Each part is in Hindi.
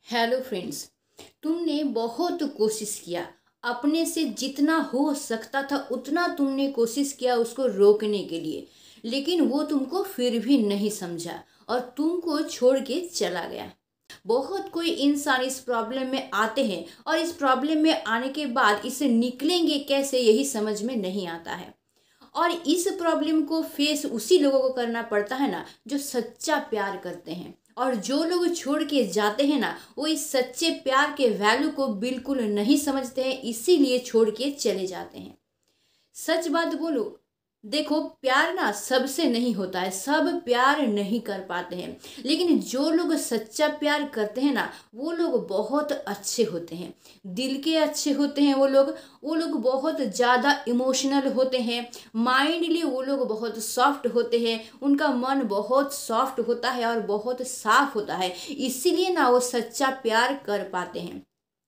Hello friends. तुमने बहुत कोशिश किया, अपने से जितना हो सकता था उतना तुमने कोशिश किया उसको रोकने के लिए, लेकिन वो तुमको फिर भी नहीं समझा और तुमको छोड़ के चला गया। बहुत कोई इंसान इस प्रॉब्लम में आते हैं और इस प्रॉब्लम में आने के बाद इससे निकलेंगे कैसे यही समझ में नहीं आता है। और इस प्रॉब्लम को फेस उसी लोगों को करना पड़ता है ना जो सच्चा प्यार करते हैं, और जो लोग छोड़ के जाते हैं ना वो इस सच्चे प्यार के वैल्यू को बिल्कुल नहीं समझते हैं, इसीलिए छोड़ के चले जाते हैं। सच बात बोलो, देखो प्यार ना सबसे नहीं होता है, सब प्यार नहीं कर पाते हैं, लेकिन जो लोग सच्चा प्यार करते हैं ना वो लोग बहुत अच्छे होते हैं, दिल के अच्छे होते हैं। वो लोग बहुत ज़्यादा इमोशनल होते हैं, माइंडली वो लोग बहुत सॉफ्ट होते हैं, उनका मन बहुत सॉफ्ट होता है और बहुत साफ होता है, इसीलिए ना वो सच्चा प्यार कर पाते हैं।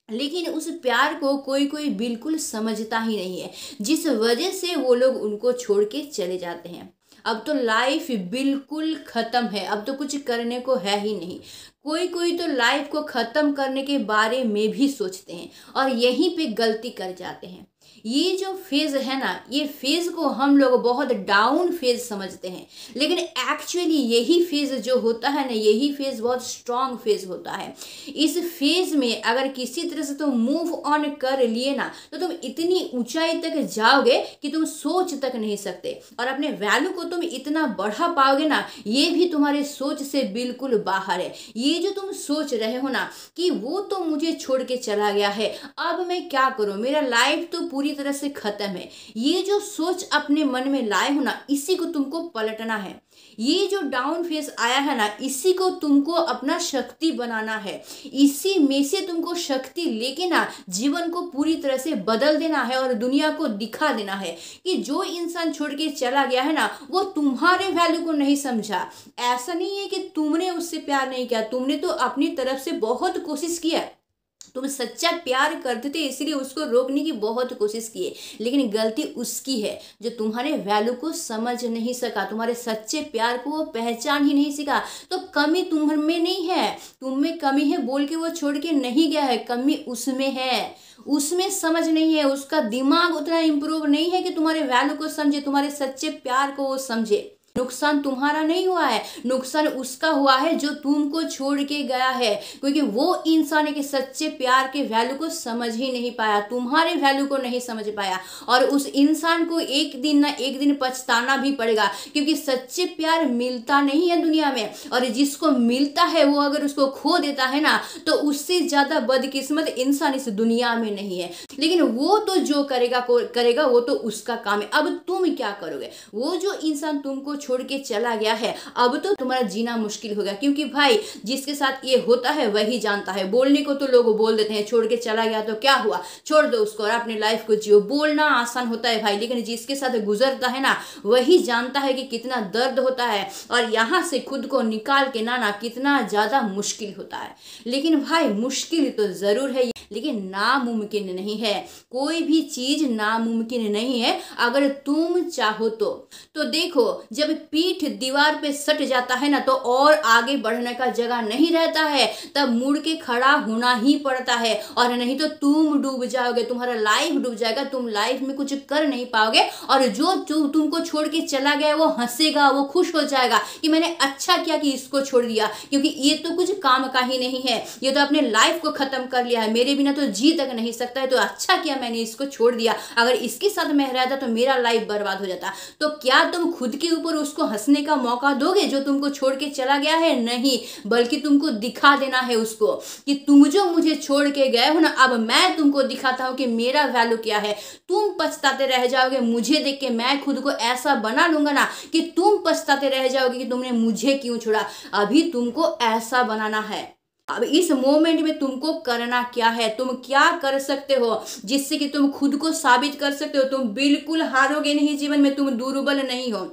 लेकिन उस प्यार को कोई कोई बिल्कुल समझता ही नहीं है, जिस वजह से वो लोग उनको छोड़ के चले जाते हैं। अब तो लाइफ बिल्कुल खत्म है, अब तो कुछ करने को है ही नहीं। कोई कोई तो लाइफ को खत्म करने के बारे में भी सोचते हैं और यहीं पे गलती कर जाते हैं। ये जो फेज है ना, ये फेज को हम लोग बहुत डाउन फेज समझते हैं, लेकिन एक्चुअली यही फेज जो होता है ना, यही फेज बहुत स्ट्रांग फेज होता है। इस फेज में अगर किसी तरह से तुम मूव ऑन कर लिए ना तो तुम इतनी ऊंचाई तक जाओगे कि तुम सोच तक नहीं सकते, और अपने वैल्यू को तुम इतना बढ़ा पाओगे ना, ये भी तुम्हारे सोच से बिल्कुल बाहर है। ये जो तुम सोच रहे हो ना कि वो तो मुझे छोड़ के चला गया है, अब मैं क्या करूं, मेरा लाइफ तो पूरी तरह से खत्म है, ये जो सोच अपने मन में लाए हो ना, इसी को तुमको पलटना है। ये जो डाउन फेस आया है ना, इसी को तुमको अपना शक्ति बनाना है, इसी में से तुमको शक्ति लेके ना जीवन को पूरी तरह से बदल देना है और दुनिया को दिखा देना है कि जो इंसान छोड़ के चला गया है ना वो तुम्हारे वैल्यू को नहीं समझा। ऐसा नहीं है कि तुमने उससे प्यार नहीं किया, तुमने तो अपनी तरफ से बहुत कोशिश किया, तुम सच्चा प्यार करते थे इसीलिए उसको रोकने की बहुत कोशिश किए, लेकिन गलती उसकी है जो तुम्हारे वैल्यू को समझ नहीं सका, तुम्हारे सच्चे प्यार को वो पहचान ही नहीं सीखा। तो कमी तुम में नहीं है, तुम में कमी है बोल के वो छोड़ के नहीं गया है, कमी उसमें है, उसमें समझ नहीं है, उसका दिमाग उतना इम्प्रूव नहीं है कि तुम्हारे वैल्यू को समझे, तुम्हारे सच्चे प्यार को वो समझे। नुकसान तुम्हारा नहीं हुआ है, नुकसान उसका हुआ है जो तुमको छोड़ के गया है, क्योंकि वो इंसान के सच्चे प्यार के वैल्यू को समझ ही नहीं पाया, तुम्हारे वैल्यू को नहीं समझ पाया, और उस इंसान को एक दिन ना एक दिन पछताना भी पड़ेगा, क्योंकि सच्चे प्यार मिलता नहीं है दुनिया में, और जिसको मिलता है वो अगर उसको खो देता है ना तो उससे ज्यादा बदकिस्मत इंसान इस दुनिया में नहीं है। लेकिन वो तो जो करेगा वो तो उसका काम है। अब तुम क्या करोगे, वो जो इंसान तुमको छोड़ के चला गया है अब तो तुम्हारा जीना मुश्किल हो गया, क्योंकि भाई जिसके साथ ये होता है वही जानता है। बोलने को तो लोग बोल देते हैं छोड़ के चला गया तो क्या हुआ, छोड़ दो उसको और अपनी लाइफ को जियो, बोलना आसान होता है भाई, लेकिन जिसके साथ गुजरता है ना वही जानता है कि कितना दर्द होता है, और यहाँ से खुद को निकाल के ना कितना ज्यादा मुश्किल होता है। लेकिन भाई मुश्किल तो जरूर है, लेकिन नामुमकिन नहीं है, कोई भी चीज नामुमकिन नहीं है अगर तुम चाहो तो देखो जब पीठ दीवार पे सट जाता है ना तो और आगे बढ़ने का जगह नहीं रहता है, तब मुड़ के खड़ा होना ही पड़ता है, और नहीं तो तुम डूब जाओगे, तुम्हारा लाइफ डूब जाएगा, तुम लाइफ में कुछ कर नहीं पाओगे, और जो तुमको छोड़ के चला गया वो हंसेगा, वो खुश हो जाएगा कि मैंने अच्छा किया कि इसको छोड़ दिया, क्योंकि ये तो कुछ काम का ही नहीं है, ये तो अपने लाइफ को खत्म कर लिया है, मेरे बिना तो जी तक नहीं सकता है, तो अच्छा किया मैंने इसको छोड़ दिया, अगर इसके साथ मैं रहता तो मेरा लाइफ बर्बाद हो जाता। तो क्या तुम खुद के ऊपर उसको हंसने का मौका दोगे जो तुमको छोड़ के चला गया है? नहीं, बल्कि तुमको दिखा देना है उसको कि तुम जो मुझे छोड़ के गए हो ना, अब मैं तुमको दिखाता हूं कि मेरा वैल्यू क्या है। तुम पछताते रह जाओगे, मुझे देख के मैं खुद को ऐसा बना लूंगा ना कि तुम पछताते रह जाओगे कि तुमने मुझे क्यों छोड़ा। अभी तुमको ऐसा बनाना है, अब इस मोमेंट में तुमको करना क्या है, तुम क्या कर सकते हो जिससे कि तुम खुद को साबित कर सकते हो तुम बिल्कुल हारोगे नहीं जीवन में, तुम दुर्बल नहीं हो।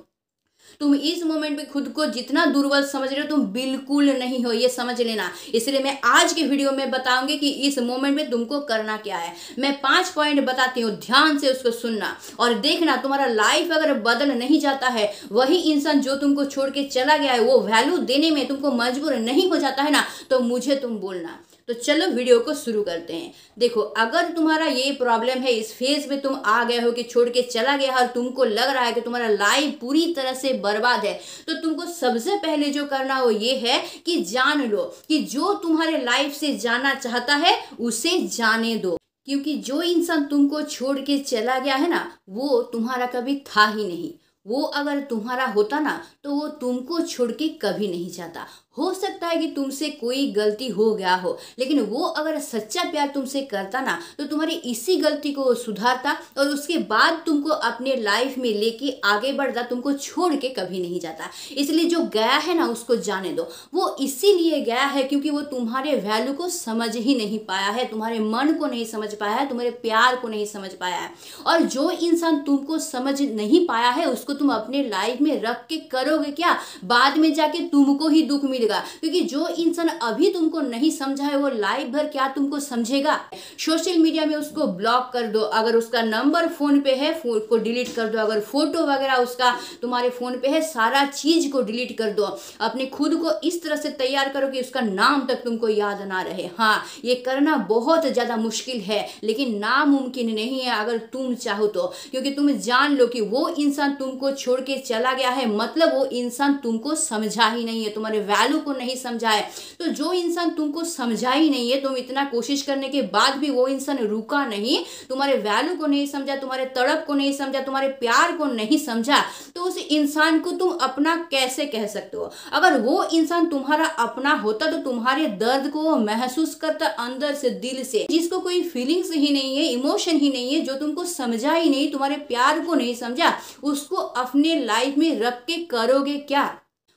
तुम इस मोमेंट पे खुद को जितना दुर्बल समझ रहे हो तुम बिल्कुल नहीं हो, ये समझ लेना। इसलिए मैं आज के वीडियो में बताऊंगी कि इस मोमेंट में तुमको करना क्या है। मैं 5 पॉइंट बताती हूँ, ध्यान से उसको सुनना और देखना। तुम्हारा लाइफ अगर बदल नहीं जाता है, वही इंसान जो तुमको छोड़ के चला गया है वो वैल्यू देने में तुमको मजबूर नहीं हो जाता है ना, तो मुझे तुम बोलना। तो चलो वीडियो को शुरू करते हैं। देखो, अगर तुम्हारा ये प्रॉब्लम है, इस फेज में तुम आ गए हो कि छोड़ के चला गया और तुमको लग रहा है कि तुम्हारा लाइफ पूरी तरह से बर्बाद है, तो तुमको सबसे पहले जो करना हो ये है कि जान लो कि जो तुम्हारे लाइफ से जाना चाहता है उसे जाने दो। क्योंकि जो इंसान तुमको छोड़ के चला गया है ना, वो तुम्हारा कभी था ही नहीं। वो अगर तुम्हारा होता ना तो वो तुमको छोड़ के कभी नहीं जाता। हो सकता है कि तुमसे कोई गलती हो गया हो, लेकिन वो अगर सच्चा प्यार तुमसे करता ना तो तुम्हारी इसी गलती को सुधारता और उसके बाद तुमको अपने लाइफ में लेके आगे बढ़ता, तुमको छोड़ के कभी नहीं जाता। इसलिए जो गया है ना उसको जाने दो। वो इसीलिए गया है क्योंकि वो तुम्हारे वैल्यू को समझ ही नहीं पाया है, तुम्हारे मन को नहीं समझ पाया है, तुम्हारे प्यार को नहीं समझ पाया है। और जो इंसान तुमको समझ नहीं पाया है उसको तुम अपने लाइफ में रख के करोगे क्या? बाद में जाके तुमको ही दुख मिलेगा। क्योंकि जो इंसान अभी तुमको नहीं समझा है वो लाइफ भर क्या तुमको समझेगा? सोशल मीडिया में उसको ब्लॉक कर दो। अगर उसका नंबर फोन पे है, फोन को डिलीट कर दो। अगर फोटो वगैरह उसका तुम्हारे फोन पे है, सारा चीज को डिलीट कर दो। अपने खुद को इस तरह से तैयार करो कि उसका नाम तक तुमको याद ना रहे। हाँ, ये करना बहुत ज्यादा मुश्किल है, लेकिन नामुमकिन नहीं है अगर तुम चाहो तो। क्योंकि तुम जान लो कि वो इंसान तुमको छोड़ के चला गया है, मतलब वो इंसान तुमको समझा ही नहीं है, तुम्हारे वैल्यू को नहीं समझा है। तो जो इंसान तुमको समझा ही नहीं है, तुम इतना कोशिश करने के बाद भी वो इंसान रुका नहीं, तुम्हारे वैल्यू को नहीं समझा, तुम्हारे तड़प को नहीं समझा, तुम्हारे प्यार को नहीं समझा, तो उस इंसान को तुम अपना कैसे कह सकते हो? अगर वो इंसान तुम्हारा अपना होता तो तुम्हारे दर्द को वो महसूस करता अंदर से, दिल से। जिसको कोई फीलिंग्स ही नहीं है, इमोशन ही नहीं है, जो तुमको समझा ही नहीं, तुम्हारे प्यार को नहीं समझा, उसको अपने लाइफ में रख के करोगे क्या?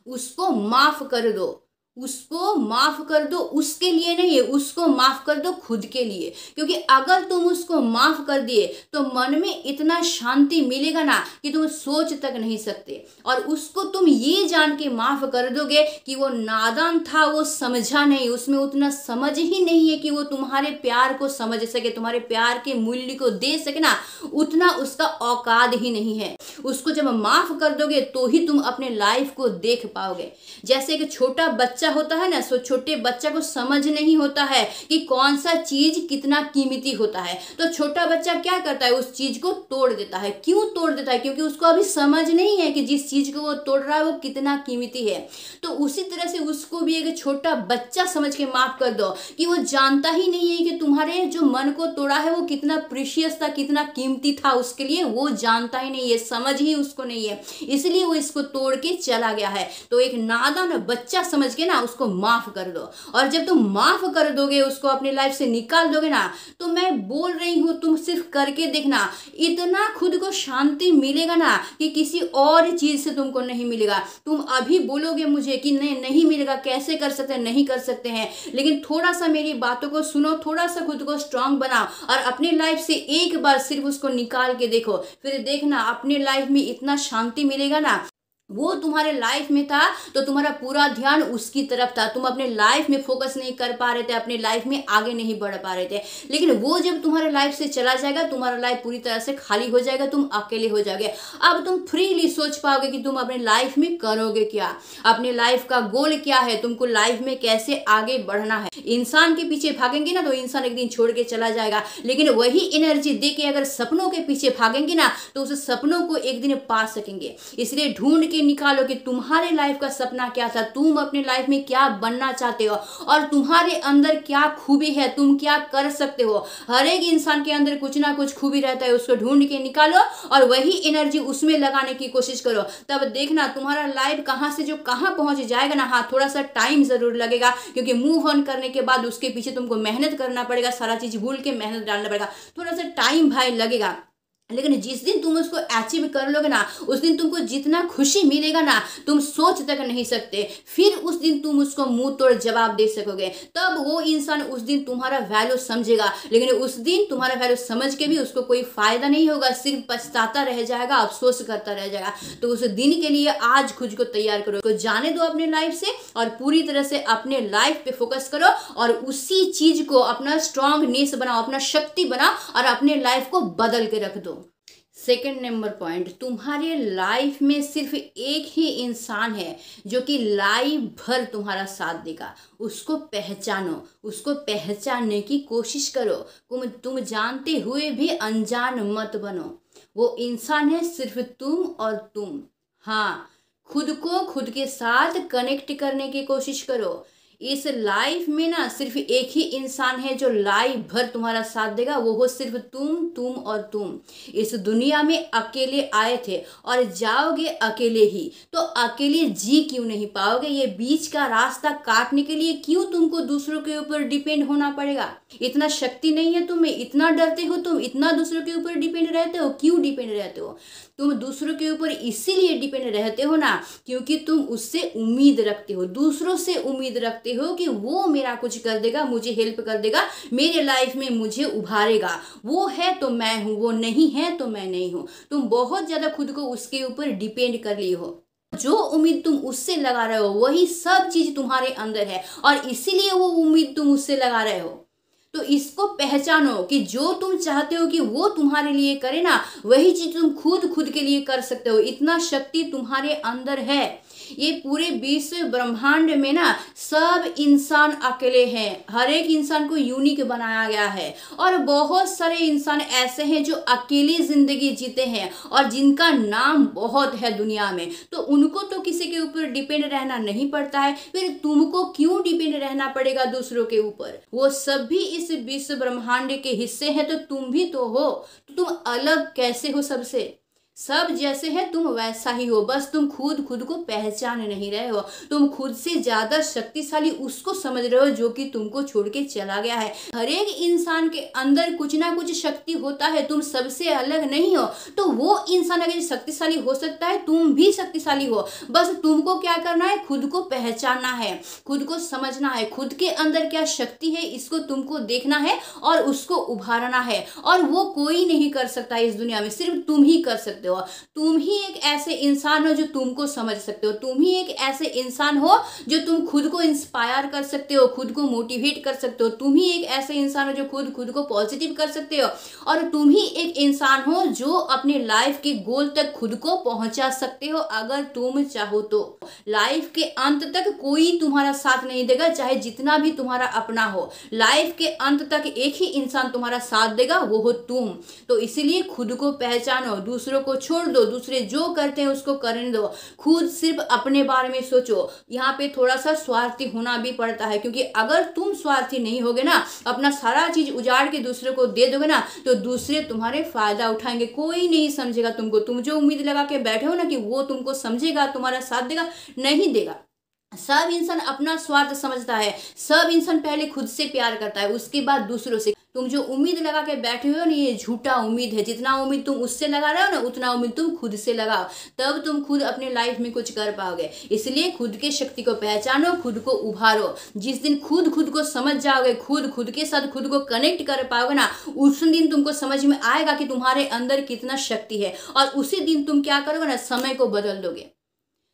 उसको माफ कर दो, उसको माफ कर दो। उसके लिए नहीं है, उसको माफ कर दो खुद के लिए। क्योंकि अगर तुम उसको माफ कर दिए तो मन में इतना शांति मिलेगा ना कि तुम सोच तक नहीं सकते। और उसको तुम ये जान के माफ कर दोगे कि वो नादान था, वो समझा नहीं, उसमें उतना समझ ही नहीं है कि वो तुम्हारे प्यार को समझ सके, तुम्हारे प्यार के मूल्य को दे सके ना, उतना उसका औकात ही नहीं है। उसको जब माफ कर दोगे तो ही तुम अपने लाइफ को देख पाओगे। जैसे कि छोटा बच्चा होता है ना, सो छोटे बच्चा को समझ नहीं होता है कि कौन सा चीज कितना कीमती होता है, तो छोटा बच्चा क्या करता है? उस चीज को तोड़ देता है। क्यों तोड़ देता है? क्योंकि उसको अभी समझ नहीं है कि जिस चीज को वो तोड़ रहा है वो कितना कीमती है। तो उसी तरह से उसको भी एक छोटा बच्चा समझ के माफ कर दो कि वो जानता ही नहीं है कि तुम्हारे जो मन को तोड़ा है वो कितना प्रीशियस था, कितना कीमती था उसके लिए, वो जानता ही नहीं है, समझ ही उसको नहीं है, इसलिए वो इसको तोड़ के चला गया है। तो एक नादान बच्चा समझ के ना उसको माफ कर दो। और जब तुम माफ कर दोगे, उसको अपनी लाइफ से निकाल दोगे ना, तो मैं बोल रही हूं तुम सिर्फ करके देखना, इतना खुद को शांति मिलेगा ना कि किसी और चीज से तुमको नहीं मिलेगा। तुम अभी बोलोगे मुझे कि नहीं मिलेगा, कैसे कर सकते हैं, नहीं कर सकते हैं, लेकिन थोड़ा सा मेरी बातों को सुनो, थोड़ा सा खुद को स्ट्रांग बनाओ और अपनी लाइफ से एक बार सिर्फ उसको निकाल के देखो। फिर देखना अपने लाइफ में इतना शांति मिलेगा ना। वो तुम्हारे लाइफ में था तो तुम्हारा पूरा ध्यान उसकी तरफ था, तुम अपने लाइफ में फोकस नहीं कर पा रहे थे, अपने लाइफ में आगे नहीं बढ़ पा रहे थे। लेकिन वो जब तुम्हारे लाइफ से चला जाएगा, तुम्हारा लाइफ पूरी तरह से खाली हो जाएगा, तुम अकेले हो जाओगे। अब तुम फ्रीली सोच पाओगे कि तुम अपने लाइफ में करोगे क्या, अपने लाइफ का गोल क्या है, तुमको लाइफ में कैसे आगे बढ़ना है। इंसान के पीछे भागेंगे ना तो इंसान एक दिन छोड़ के चला जाएगा, लेकिन वही एनर्जी दे के अगर सपनों के पीछे भागेंगे ना तो उस सपनों को एक दिन पा सकेंगे। इसलिए ढूंढ के निकालो कि तुम्हारे लाइफ का सपना क्या था, तुम अपने लाइफ में क्या बनना चाहते हो और तुम्हारे अंदर क्या खूबी है, तुम क्या कर सकते हो। हर एक इंसान के अंदर कुछ ना कुछ खूबी रहता है, उसको ढूंढ के निकालो और वही एनर्जी उसमें लगाने की कोशिश करो। तब देखना तुम्हारा लाइफ कहां से जो कहां पहुंच जाएगा ना। हाँ, थोड़ा सा टाइम जरूर लगेगा क्योंकि मूव ऑन करने के बाद उसके पीछे तुमको मेहनत करना पड़ेगा, सारा चीज भूल के मेहनत डालना पड़ेगा, थोड़ा सा टाइम भाई लगेगा। लेकिन जिस दिन तुम उसको अचीव कर लोगे ना, उस दिन तुमको जितना खुशी मिलेगा ना तुम सोच तक नहीं सकते। फिर उस दिन तुम उसको मुंह तोड़ जवाब दे सकोगे, तब वो इंसान उस दिन तुम्हारा वैल्यू समझेगा। लेकिन उस दिन तुम्हारा वैल्यू समझ के भी उसको कोई फायदा नहीं होगा, सिर्फ पछताता रह जाएगा, अफसोस करता रह जाएगा। तो उस दिन के लिए आज खुद को तैयार करो, को जाने दो अपने लाइफ से और पूरी तरह से अपने लाइफ पे फोकस करो और उसी चीज को अपना स्ट्रांगनेस बनाओ, अपना शक्ति बनाओ और अपने लाइफ को बदल के रख दो। सेकंड नंबर पॉइंट, तुम्हारे लाइफ में सिर्फ एक ही इंसान है जो कि लाइफ भर तुम्हारा साथ देगा। उसको पहचानो, उसको पहचानने की कोशिश करो। तुम जानते हुए भी अनजान मत बनो। वो इंसान है सिर्फ तुम और तुम। हाँ, खुद को खुद के साथ कनेक्ट करने की कोशिश करो। इस लाइफ में ना सिर्फ एक ही इंसान है जो लाइफ भर तुम्हारा साथ देगा, वो हो सिर्फ तुम और तुम। इस दुनिया में अकेले आए थे और जाओगे अकेले ही, तो अकेले जी क्यों नहीं पाओगे? ये बीच का रास्ता काटने के लिए क्यों तुमको दूसरों के ऊपर डिपेंड होना पड़ेगा? इतना शक्ति नहीं है तुम्हें? इतना डरते हो तुम? इतना दूसरों के ऊपर डिपेंड रहते हो? क्यों डिपेंड रहते हो? तुम दूसरों के ऊपर इसीलिए डिपेंड रहते हो ना क्योंकि तुम उससे उम्मीद रखते हो, दूसरों से उम्मीद रखते हो कि वो मेरा कुछ कर देगा, मुझे हेल्प कर देगा, मेरे लाइफ में मुझे उभारेगा। वो है तो मैं हूं, वो नहीं है तो मैं नहीं हूं। तुम बहुत ज्यादा खुद को उसके ऊपर डिपेंड कर लिए हो। जो उम्मीद तुम उससे लगा रहे हो वही सब चीज तुम्हारे अंदर है और इसीलिए वो उम्मीद तुम उससे लगा रहे हो। तो इसको पहचानो कि जो तुम चाहते हो कि वो तुम्हारे लिए करे ना, वही चीज तुम खुद के लिए कर सकते हो। इतना शक्ति तुम्हारे अंदर है। ये पूरे विश्व ब्रह्मांड में ना सब इंसान अकेले हैं। हर एक इंसान को यूनिक बनाया गया है और बहुत सारे इंसान ऐसे हैं जो अकेली जिंदगी जीते हैं और जिनका नाम बहुत है दुनिया में। तो उनको तो किसी के ऊपर डिपेंड रहना नहीं पड़ता है, फिर तुमको क्यों डिपेंड रहना पड़ेगा दूसरों के ऊपर? वो सब भी इस विश्व ब्रह्मांड के हिस्से हैं, तो तुम भी तो हो। तो तुम अलग कैसे हो सबसे? सब जैसे है तुम वैसा ही हो, बस तुम खुद को पहचान नहीं रहे हो। तुम खुद से ज्यादा शक्तिशाली उसको समझ रहे हो जो कि तुमको छोड़ के चला गया है। हर एक इंसान के अंदर कुछ ना कुछ शक्ति होता है, तुम सबसे अलग नहीं हो। तो वो इंसान अगर शक्तिशाली हो सकता है, तुम भी शक्तिशाली हो। बस तुमको क्या करना है? खुद को पहचानना है, खुद को समझना है, खुद के अंदर क्या शक्ति है इसको तुमको देखना है और उसको उभारना है। और वो कोई नहीं कर सकता इस दुनिया में, सिर्फ तुम ही कर सकते हो। तुम ही एक ऐसे इंसान हो जो तुमको समझ सकते हो। तुम ही एक ऐसे इंसान हो जो तुम खुद को इंस्पायर कर सकते हो, खुद को मोटिवेट कर सकते हो। तुम ही एक ऐसे इंसान हो जो खुद को पॉजिटिव कर सकते हो। और तुम ही एक इंसान हो जो अपने लाइफ के गोल तक खुद को पहुंचा सकते हो अगर तुम चाहो तो। लाइफ के अंत तक कोई तुम्हारा साथ नहीं देगा, चाहे जितना भी तुम्हारा अपना हो। लाइफ के अंत तक एक ही इंसान तुम्हारा साथ देगा, वो हो तुम। तो इसीलिए खुद को पहचानो, दूसरों को छोड़ दो, दूसरे जो करते हैं उसको करने दो। खुद सिर्फ अपने बारे में सोचो। यहाँ पे थोड़ा सा स्वार्थी होना भी पड़ता है, क्योंकि अगर तुम स्वार्थी नहीं होगे ना, अपना सारा चीज उजाड़ के दूसरे को दे दोगे ना, तो दूसरे तुम्हारे फायदा उठाएंगे। कोई नहीं समझेगा तुमको। तुम जो उम्मीद लगा के बैठे हो ना कि वो तुमको समझेगा, तुम्हारा साथ देगा, नहीं देगा। सब इंसान अपना स्वार्थ समझता है। सब इंसान पहले खुद से प्यार करता है, उसके बाद दूसरों से। तुम जो उम्मीद लगा के बैठे हो ना, ये झूठा उम्मीद है। जितना उम्मीद तुम उससे लगा रहे हो ना, उतना उम्मीद तुम खुद से लगाओ, तब तुम खुद अपने लाइफ में कुछ कर पाओगे। इसलिए खुद के शक्ति को पहचानो, खुद को उभारो। जिस दिन खुद को समझ जाओगे, खुद के साथ खुद को कनेक्ट कर पाओगे ना, उस दिन तुमको समझ में आएगा कि तुम्हारे अंदर कितना शक्ति है। और उसी दिन तुम क्या करोगे ना, समय को बदल दोगे।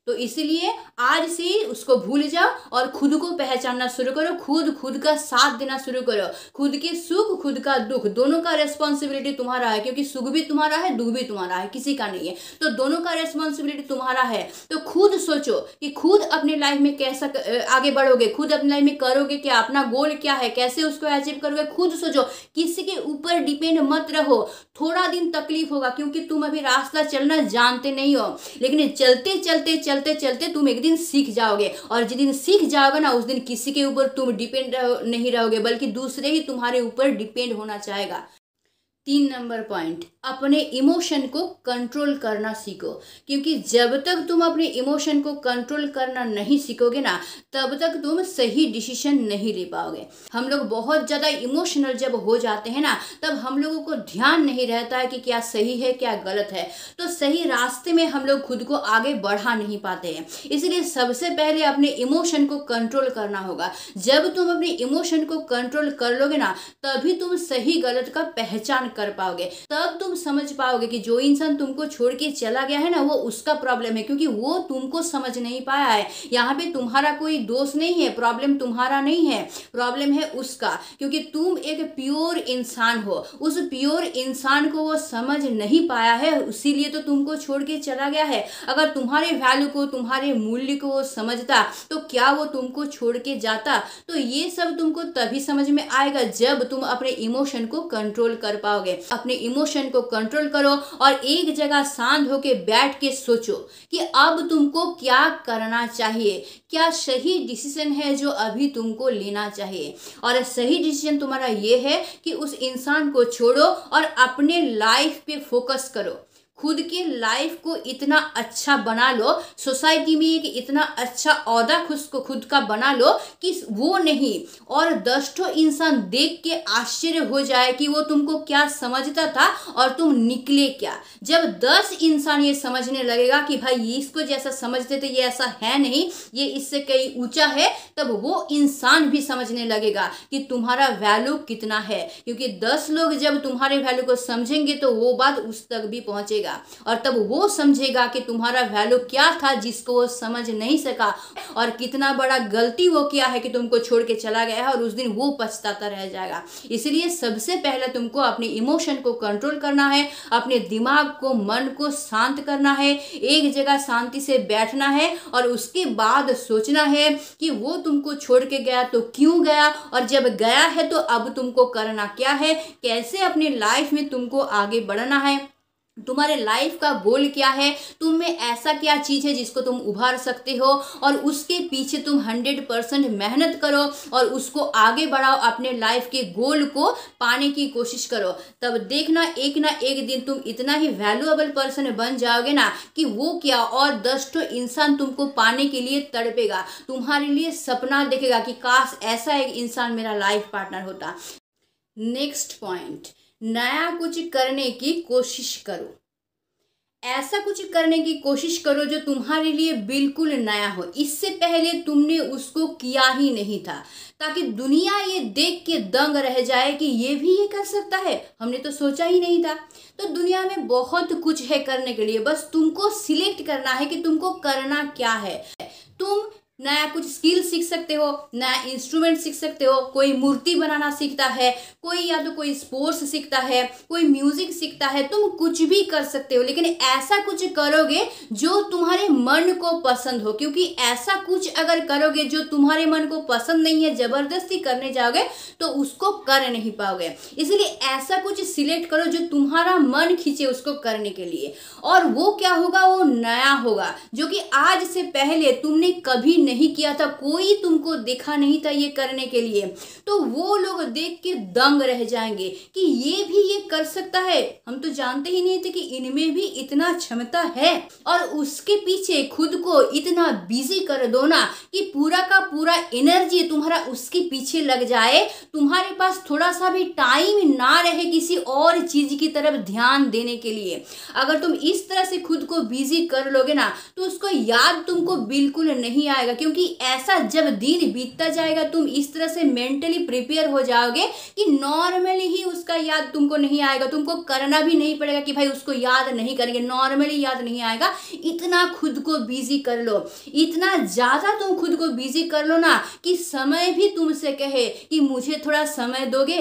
तो इसीलिए आज से उसको भूल जाओ और खुद को पहचानना शुरू करो। खुद का साथ देना शुरू करो। खुद के सुख, खुद का दुख, दोनों का रेस्पॉन्सिबिलिटी तुम्हारा है, क्योंकि सुख भी तुम्हारा है, दुख भी तुम्हारा है, किसी का नहीं है। तो दोनों का रेस्पॉन्सिबिलिटी तुम्हारा है। तो खुद सोचो कि खुद अपने लाइफ में कैसा आगे बढ़ोगे, खुद अपनी लाइफ में करोगे क्या, अपना गोल क्या है, कैसे उसको अचीव करोगे, खुद सोचो। किसी के ऊपर डिपेंड मत रहो। थोड़ा दिन तकलीफ होगा क्योंकि तुम अभी रास्ता चलना जानते नहीं हो, लेकिन चलते चलते तुम एक दिन सीख जाओगे। और जिस दिन सीख जाओगे ना, उस दिन किसी के ऊपर तुम डिपेंड नहीं रहोगे, बल्कि दूसरे ही तुम्हारे ऊपर डिपेंड होना चाहेगा। 3 नंबर पॉइंट, अपने इमोशन को कंट्रोल करना सीखो। क्योंकि जब तक तुम अपने इमोशन को कंट्रोल करना नहीं सीखोगे ना, तब तक तुम सही डिसीजन नहीं ले पाओगे। हम लोग बहुत ज़्यादा इमोशनल जब हो जाते हैं ना, तब हम लोगों को ध्यान नहीं रहता है कि क्या सही है क्या गलत है। तो सही रास्ते में हम लोग खुद को आगे बढ़ा नहीं पाते हैं। इसलिए सबसे पहले अपने इमोशन को कंट्रोल करना होगा। जब तुम अपने इमोशन को कंट्रोल कर लोगे ना, तभी तुम सही गलत का पहचान कर पाओगे, तब तुम समझ पाओगे कि जो इंसान तुमको छोड़ के चला गया है ना, वो उसका प्रॉब्लम है, क्योंकि वो तुमको समझ नहीं पाया है। यहाँ पे तुम्हारा कोई दोष नहीं है, प्रॉब्लम तुम्हारा नहीं है, प्रॉब्लम है उसका, क्योंकि तुम एक प्योर इंसान हो। उस प्योर इंसान को वो समझ नहीं पाया है, इसीलिए तो तुमको छोड़ के चला गया है। अगर तुम्हारे वैल्यू को, तुम्हारे मूल्य को वो समझता तो क्या वो तुमको छोड़ के जाता? तो ये सब तुमको तभी समझ में आएगा जब तुम अपने इमोशन को कंट्रोल कर पाओगे। अपने इमोशन को कंट्रोल करो और एक जगह शांत होके बैठ के सोचो कि अब तुमको क्या करना चाहिए, क्या सही डिसीजन है जो अभी तुमको लेना चाहिए। और सही डिसीजन तुम्हारा ये है कि उस इंसान को छोड़ो और अपने लाइफ पे फोकस करो। खुद के लाइफ को इतना अच्छा बना लो, सोसाइटी में एक इतना अच्छा औहदा खुद का बना लो कि वो नहीं और 10 इंसान देख के आश्चर्य हो जाए कि वो तुमको क्या समझता था और तुम निकले क्या। जब 10 इंसान ये समझने लगेगा कि भाई इसको जैसा समझते थे ये ऐसा है नहीं, ये इससे कहीं ऊंचा है, तब वो इंसान भी समझने लगेगा कि तुम्हारा वैल्यू कितना है। क्योंकि 10 लोग जब तुम्हारे वैल्यू को समझेंगे तो वो बात उस तक भी पहुंचेगा और तब वो समझेगा कि तुम्हारा वैल्यू क्या था जिसको वो समझ नहीं सका और कितना बड़ा गलती वो किया है कि तुमको छोड़ के चला गया है और उस दिन वो पछताता रह जाएगा। इसलिए सबसे पहले तुमको अपने इमोशन को कंट्रोल करना है, अपने दिमाग को, मन को शांत करना है, एक जगह शांति से बैठना है और उसके बाद सोचना है कि वो तुमको छोड़ के गया तो क्यों गया, और जब गया है तो अब तुमको करना क्या है, कैसे अपने लाइफ में तुमको आगे बढ़ना है, तुम्हारे लाइफ का गोल क्या है, तुम में ऐसा क्या चीज है जिसको तुम उभार सकते हो और उसके पीछे तुम 100% मेहनत करो और उसको आगे बढ़ाओ, अपने लाइफ के गोल को पाने की कोशिश करो। तब देखना एक ना एक दिन तुम इतना ही वैल्यूएबल पर्सन बन जाओगे ना कि वो क्या और 10 इंसान तुमको पाने के लिए तड़पेगा, तुम्हारे लिए सपना देखेगा कि काश ऐसा एक इंसान मेरा लाइफ पार्टनर होता। नेक्स्ट पॉइंट, नया कुछ करने की कोशिश करो। ऐसा कुछ करने की कोशिश करो जो तुम्हारे लिए बिल्कुल नया हो, इससे पहले तुमने उसको किया ही नहीं था, ताकि दुनिया ये देख के दंग रह जाए कि ये भी ये कर सकता है, हमने तो सोचा ही नहीं था। तो दुनिया में बहुत कुछ है करने के लिए, बस तुमको सिलेक्ट करना है कि तुमको करना क्या है। तुम नया कुछ स्किल सीख सकते हो, नया इंस्ट्रूमेंट सीख सकते हो, कोई मूर्ति बनाना सीखता है, कोई या तो कोई स्पोर्ट्स सीखता है, कोई म्यूजिक सीखता है, तुम कुछ भी कर सकते हो, लेकिन ऐसा कुछ करोगे जो तुम्हारे मन को पसंद हो। क्योंकि ऐसा कुछ अगर करोगे जो तुम्हारे मन को पसंद नहीं है, जबरदस्ती करने जाओगे तो उसको कर नहीं पाओगे। इसलिए ऐसा कुछ सिलेक्ट करो जो तुम्हारा मन खींचे उसको करने के लिए, और वो क्या होगा, वो नया होगा जो कि आज से पहले तुमने कभी नहीं किया था, कोई तुमको देखा नहीं था ये करने के लिए। तो वो लोग देख के दंग रह जाएंगे कि ये भी ये कर सकता है, हम तो जानते ही नहीं थे कि इनमें भी इतना क्षमता है। और उसके पीछे खुद को इतना बिजी कर दो ना कि पूरा का पूरा एनर्जी तुम्हारा उसके पीछे लग जाए, तुम्हारे पास थोड़ा सा भी टाइम ना रहे किसी और चीज की तरफ ध्यान देने के लिए। अगर तुम इस तरह से खुद को बिजी कर लोगे ना तो उसको याद तुमको बिल्कुल नहीं आएगा, क्योंकि ऐसा जब दिन बीतता जाएगा तुम इस तरह से मेंटली प्रिपेयर हो जाओगे कि नॉर्मली ही उसका याद तुमको नहीं आएगा, तुमको करना भी नहीं पड़ेगा कि भाई उसको याद नहीं करेंगे, नॉर्मली याद नहीं आएगा। इतना खुद को बिजी कर लो, इतना ज्यादा तुम खुद को बिजी कर लो ना कि समय भी तुमसे कहे कि मुझे थोड़ा समय दोगे।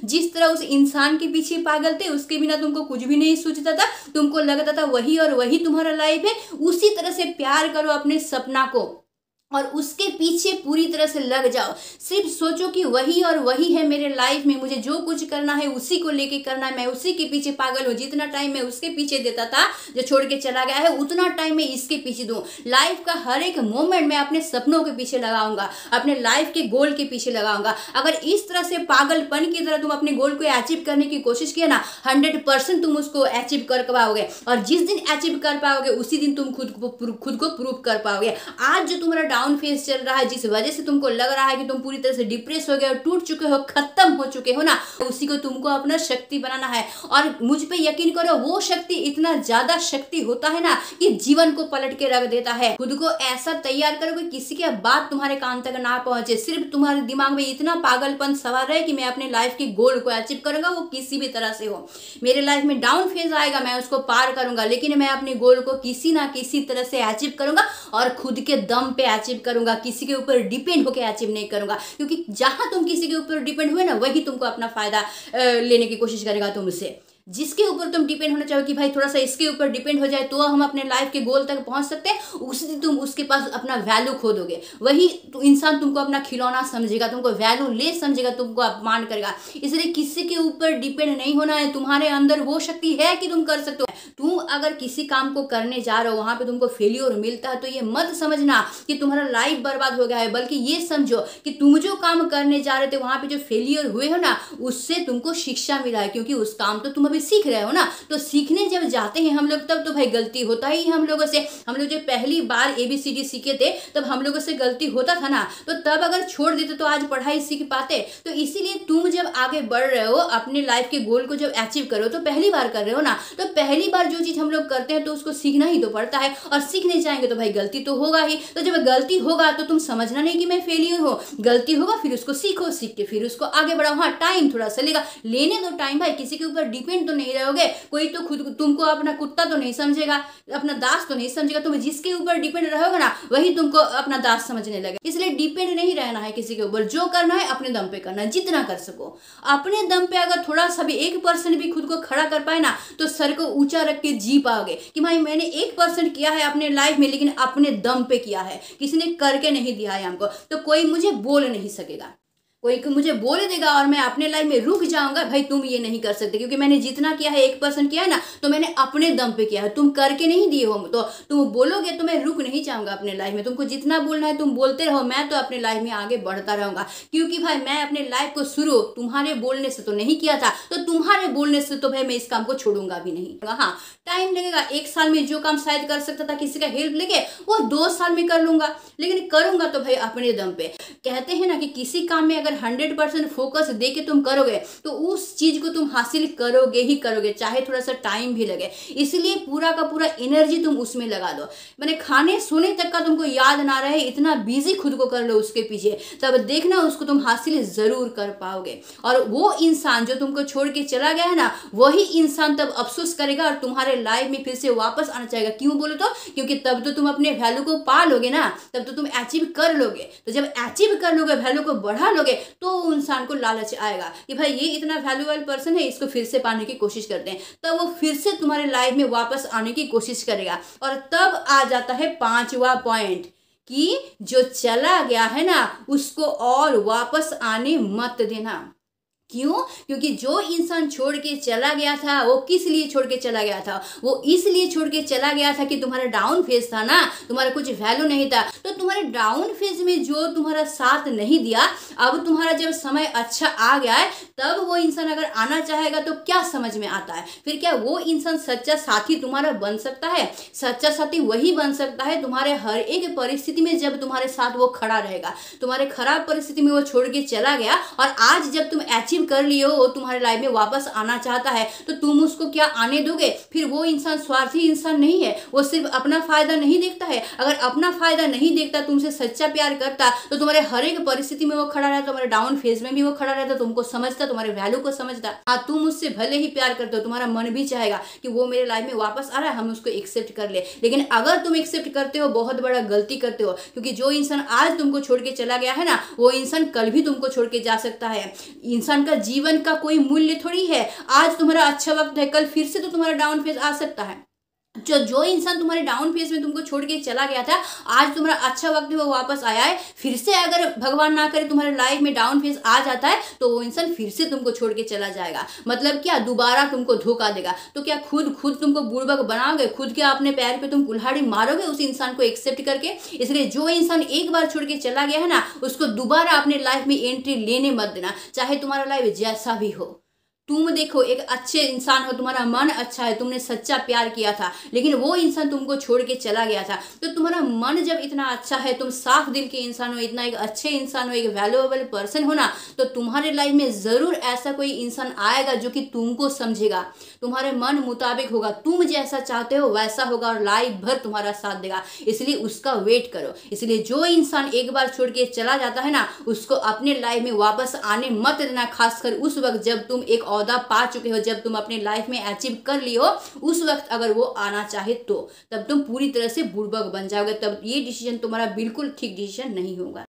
जिस तरह उस इंसान के पीछे पागल थे, उसके बिना तुमको कुछ भी नहीं सोचता था, तुमको लगता था वही और वही तुम्हारा लाइफ है, उसी तरह से प्यार करो अपने सपना को और उसके पीछे पूरी तरह से लग जाओ। सिर्फ सोचो कि वही और वही है मेरे लाइफ में, मुझे जो कुछ करना है उसी को लेके करना है, मैं उसी के पीछे पागल हूँ। जितना टाइम मैं उसके पीछे देता था जो छोड़ के चला गया है, उतना टाइम मैं इसके पीछे दूँ। लाइफ का हर एक मोमेंट मैं अपने सपनों के पीछे लगाऊंगा, अपने लाइफ के गोल के पीछे लगाऊंगा। अगर इस तरह से पागलपन की तरह तुम अपने गोल को अचीव करने की कोशिश किया ना, 100% तुम उसको अचीव कर पाओगे। और जिस दिन अचीव कर पाओगे उसी दिन तुम खुद को प्रूव कर पाओगे। आज जो तुम्हारा डाउन फेज चल रहा है, जिस वजह से तुमको लग रहा है कि तुम पूरी तरह से डिप्रेस हो गए हो, टूट चुके हो, खत्म हो चुके हो ना, उसी को तुमको अपना शक्ति बनाना है। और मुझ पे यकीन करो, वो शक्ति इतना ज्यादा शक्ति होता है ना कि जीवन को पलट के रख देता है। खुद को ऐसा तैयार करो कि किसी की बात तुम्हारे कान तक ना पहुंचे, सिर्फ तुम्हारे दिमाग में इतना पागलपन सवार रहे कि मैं अपने लाइफ के गोल को अचीव करूंगा, वो किसी भी तरह से हो। मेरे लाइफ में डाउन फेज आएगा, मैं उसको पार करूंगा, लेकिन मैं अपने गोल को किसी ना किसी तरह से अचीव करूंगा और खुद के दम पे अचीव करूंगा, किसी के ऊपर डिपेंड होकर अचीव नहीं करूंगा। क्योंकि जहां तुम किसी के ऊपर डिपेंड हुए ना, वही तुमको अपना फायदा लेने की कोशिश करेगा तुमसे। जिसके ऊपर तुम डिपेंड होना चाहो कि भाई थोड़ा सा इसके ऊपर डिपेंड हो जाए तो हम अपने लाइफ के गोल तक पहुंच सकते हैं, उस दिन तुम उसके पास अपना वैल्यू खो दोगे। वही तो इंसान तुमको अपना खिलौना समझेगा, तुमको वैल्यू लेस समझेगा, तुमको अपमान करेगा। इसलिए किसी के ऊपर डिपेंड नहीं होना है। तुम्हारे अंदर वो शक्ति है कि तुम कर सकते हो। तुम अगर किसी काम को करने जा रहे हो, वहां पे तुमको फेलियर मिलता है, तो ये मत समझना कि तुम्हारा लाइफ बर्बाद हो गया है, बल्कि ये समझो कि तुम जो काम करने जा रहे थे वहां पे जो फेलियर हुए हो ना, उससे तुमको शिक्षा मिला है। क्योंकि उस काम तो तुम अभी सीख रहे हो ना, तो सीखने जब जाते हैं हम लोग तब तो भाई गलती होता ही हम लोगों से। हम लोग जब पहली बार ABCD सीखे थे तब हम लोगों से गलती होता था ना, तो तब अगर छोड़ देते तो आज पढ़ाई सीख पाते। तो इसीलिए तुम जब आगे बढ़ रहे हो, अपने लाइफ के गोल को जब अचीव करो, तो पहली बार कर रहे हो ना, तो पहली बार जो चीज हम लोग करते हैं तो उसको सीखना ही तो पड़ता है, और सीखने जाएंगे तो भाई गलती तो होगा ही। तो जब गलती होगा तो तुम समझना नहीं कि मैं फेलियर हूँ, गलती होगा फिर उसको सीखो, सीख के फिर उसको आगे बढ़ाओ। हाँ, टाइम थोड़ा सा लेगा, लेने दो टाइम भाई, किसी के ऊपर डिपेंड तो नहीं रहोगे। कोई तो खुद तुमको अपना कुत्ता तो नहीं समझेगा, अपना दास तो नहीं समझेगा। तुम जिसके ऊपर डिपेंड रहोगे ना, वही तुमको अपना दास समझने लगे। इसलिए डिपेंड नहीं रहना है किसी के ऊपर, जो करना है अपने दम पे करना है, जितना कर सको अपने दम पे। अगर थोड़ा सा भी 1% भी खुद को खड़ा कर पाए ना, तो सर को ऊंचा रख के जी पाओगे कि भाई मैंने 1% किया है अपने लाइफ में, लेकिन अपने दम पे किया है, किसी ने करके नहीं दिया है हमको, तो कोई मुझे बोल नहीं सकेगा। कोई मुझे बोल देगा और मैं अपने लाइफ में रुक जाऊंगा, भाई तुम ये नहीं कर सकते, क्योंकि मैंने जितना किया है 1% किया है ना, तो मैंने अपने दम पे किया है, तुम करके नहीं दिए हो। तो तुम बोलोगे तो मैं रुक नहीं जाऊंगा अपने लाइफ में। तुमको जितना बोलना है तुम बोलते रहो, मैं तो अपने लाइफ में आगे बढ़ता रहूंगा। क्योंकि भाई मैं अपने लाइफ को शुरू तुम्हारे बोलने से तो नहीं किया था, तो तुम्हारे बोलने से तो भाई मैं इस काम को छोड़ूंगा भी नहीं। हाँ, टाइम लगेगा। 1 साल में जो काम शायद कर सकता था किसी का हेल्प लेके, वो 2 साल में कर लूंगा, लेकिन करूंगा तो भाई अपने दम पे। कहते हैं ना कि किसी काम में 100% फोकस दे के तुम करोगे तो उस चीज को तुम हासिल करोगे ही करोगे, चाहे थोड़ा सा टाइम भी लगे। इसलिए पूरा का पूरा एनर्जी तुम उसमें लगा दो। मैंने खाने सोने तक का तुमको याद ना रहे, इतना बिजी खुद को कर लो उसके पीछे, तब देखना उसको तुम हासिल जरूर कर पाओगे। और वो इंसान जो तुमको छोड़ के चला गया है ना, वही इंसान तब अफसोस करेगा और तुम्हारे लाइफ में फिर से वापस आना चाहेगा। क्यों बोलो तो, क्योंकि तब तो तुम अपने वैल्यू को पा लोगे ना, तब तो तुम अचीव कर लोगे। तो जब अचीव कर लोगे, वैल्यू को बढ़ा लोगे, तो इंसान को लालच आएगा कि भाई ये इतना वैल्यूएबल पर्सन है, इसको फिर से पाने की कोशिश करते हैं। तब वो फिर से तुम्हारे लाइफ में वापस आने की कोशिश करेगा। और तब आ जाता है 5वां पॉइंट कि जो चला गया है ना, उसको और वापस आने मत देना। क्यों? क्योंकि जो इंसान छोड़ के चला गया था, वो किस लिए छोड़ के चला गया था? वो इसलिए छोड़ के चला गया था कि तुम्हारा डाउन फेज था ना, तुम्हारा कुछ वैल्यू नहीं था। तो तुम्हारे डाउन फेज में जो तुम्हारा साथ नहीं दिया, अब तुम्हारा जब समय अच्छा आ गया है, तब वो इंसान अगर आना चाहेगा तो क्या समझ में आता है? फिर क्या वो इंसान सच्चा साथी तुम्हारा बन सकता है? सच्चा साथी वही बन सकता है तुम्हारे हर एक परिस्थिति में, जब तुम्हारे साथ वो खड़ा रहेगा। तुम्हारे खराब परिस्थिति में वो छोड़ के चला गया, और आज जब तुम अचीव कर लियो, वो तुम्हारे लाइफ में वापस आना चाहता है, तो तुम उसको क्या आने दोगे? फिर वो इंसान स्वार्थी इंसान नहीं है, वो सिर्फ अपना फायदा नहीं देखता है। अगर अपना फायदा नहीं देखता, तुमसे सच्चा प्यार करता, तो तुम्हारे हर एक परिस्थिति में वो खड़ा रहता, तुम्हारे डाउन फेज में भी वो खड़ा रहता, तुमको समझता, तुम्हारे वैल्यू को समझता। हाँ, तुम उससे भले ही प्यार करते हो, तुम्हारा मन भी चाहेगा कि वो मेरे लाइफ में वापस आ रहा है, हम उसको एक्सेप्ट कर ले। लेकिन अगर तुम एक्सेप्ट करते हो, बहुत बड़ा गलती करते हो। क्योंकि जो इंसान आज तुमको छोड़ के चला गया है ना, वो इंसान कल भी तुमको छोड़ के जा सकता है। इंसान का जीवन का कोई मूल्य थोड़ी है। आज तुम्हारा अच्छा वक्त है, कल फिर से तो तुम्हारा डाउन फेज आ सकता है। जो इंसान तुम्हारे डाउन फेज में तुमको छोड़ के चला गया था, आज तुम्हारा अच्छा वक्त है, वो वापस आया है। फिर से अगर भगवान ना करे तुम्हारे लाइफ में डाउन फेज आ जाता है, तो वो इंसान फिर से तुमको छोड़ के चला जाएगा। मतलब क्या? दोबारा तुमको धोखा देगा। तो क्या खुद तुमको बुड़बक बनाओगे? खुद क्या अपने पैर पे तुम कुल्हाड़ी मारोगे उस इंसान को एक्सेप्ट करके? इसलिए जो इंसान एक बार छोड़ के चला गया है ना, उसको दोबारा अपने लाइफ में एंट्री लेने मत देना, चाहे तुम्हारा लाइफ जैसा भी हो। तुम देखो एक अच्छे इंसान हो, तुम्हारा मन अच्छा है, तुमने सच्चा प्यार किया था, लेकिन वो इंसान तुमको छोड़ के चला गया था। तो तुम्हारा मन जब इतना अच्छा है, तुम साफ दिल के इंसान हो, इतना एक अच्छे इंसान हो, एक वैल्यूएबल पर्सन हो ना, तो तुम्हारे लाइफ में जरूर ऐसा कोई इंसान आएगा जो कि तुमको समझेगा, तुम्हारे मन मुताबिक होगा, तुम जैसा चाहते हो वैसा होगा और लाइफ भर तुम्हारा साथ देगा। इसलिए उसका वेट करो। इसलिए जो इंसान एक बार छोड़ के चला जाता है ना, उसको अपने लाइफ में वापस आने मत देना, खासकर उस वक्त जब तुम एक ओहदा पा चुके हो, जब तुम अपने लाइफ में अचीव कर ली हो, उस वक्त अगर वो आना चाहे तो तब तुम पूरी तरह से बुड़बक बन जाओगे, तब ये डिसीजन तुम्हारा बिल्कुल ठीक डिसीजन नहीं होगा।